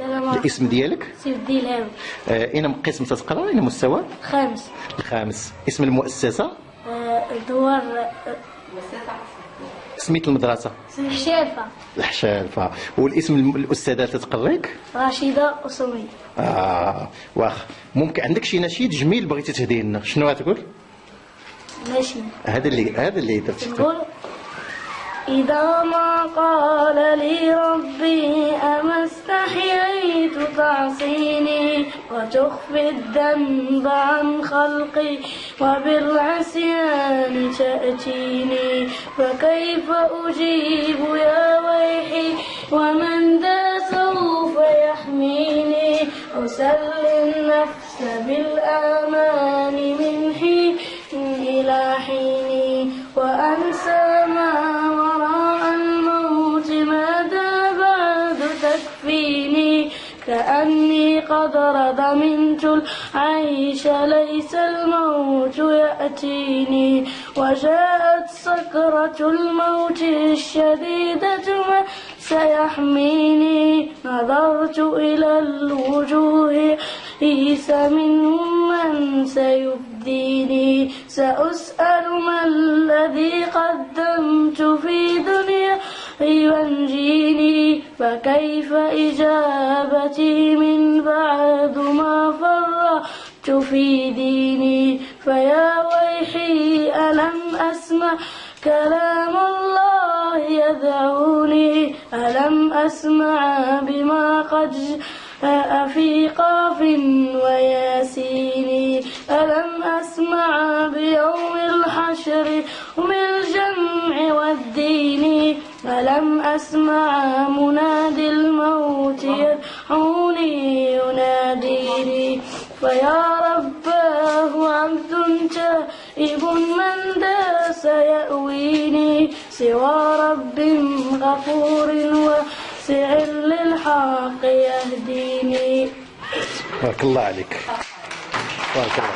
السلام عليكم. الاسم ديالك؟ سيف الديلهاوي. اين قسم تتقرا؟ اين مستوى؟ خامس. الخامس. اسم المؤسسة؟ دوار سميت المدرسة؟ الحشافة. الحشافة. والاسم الأستاذة تتقريك؟ رشيدة أسومي. واخ ممكن عندك شي نشيد جميل بغيتي تهديه لنا، شنو غتقول؟ ماشي. هذا اللي درتي. نقول إذا ما قال لي ربي أما استحييت تعصيني وتخفي الذنب عن خلقي وبالعصيان تأتيني، فكيف أجيب يا ويحي ومن ذا سوف يحميني، أسلي النفس بالآمان من حين إلى حين وأنسى ما وراء الموت ماذا بعد تكفيني، كأني قد ردمنت العيش ليس الموت يأتيني، وجاءت سكرة الموت الشديدة ما سيحميني، نظرت إلى الوجوه ليس منهم من سيبديني، سأسأل ما الذي قدمت في دنيا ينجيني، فكيف إجابتي من بعد ما فرطت في ديني، فيا ويحي ألم أسمع كلام الله يدعوني، ألم أسمع بما قد جاء في قاف وياسين، ألم أسمع بيوم الحشر وبالجمع والدين، ألم أسمع منادي الموت يدعوني يناديني، فيا رباه عبد تائب من داس يأويني، سوى رب غفور واسع للحق يهديني. بارك الله عليك. بارك الله.